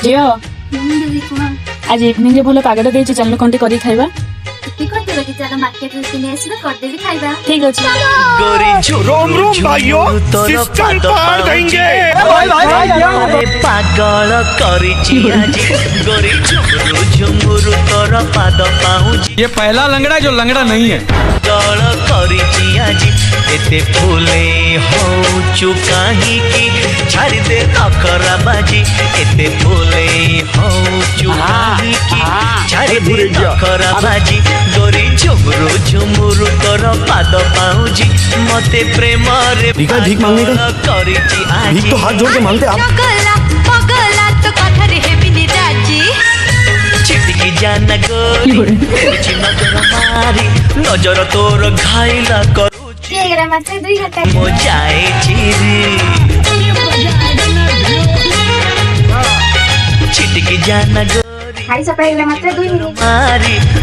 झियो दीदी कुह आज इवनिंग रे भलो पागड़ देछि चल कोंटी करी खाइबा की कर देबे कि चलो मार्केट रे किने आसीबे कर देबी खाइबा ठीक अछि रोम रोम भाइयों सिस्टम पार देंगे अरे पागल करिछि आज गोरी झुमुरु झुमुरु तोर पाद पाउछि ये पहला लंगड़ा जो लंगड़ा नहीं है पागल करिछि आज एते फूले हो चुकाही की छाड़ी दे नखरा बाजी एते फूले हो चुकाही की छाड़ी दे नखरा बाजी गोरी झुमुरु झुमुरु तोर पाद पाउछि मते प्रेम रे भीख मांगने का करिछि आज भीख तो हाथ जोड़ के मांगते आप पगला तो कथा रे हेबिनी राजी चिटकी जाना गोरी कुछ नजर मारी नजर तोर घायला करूची एगरा मात्र 2 घंटा मो जाए चिरी चिटकी जाना गोरी खाई सपा एगरा मात्र 2 मिनिट मारी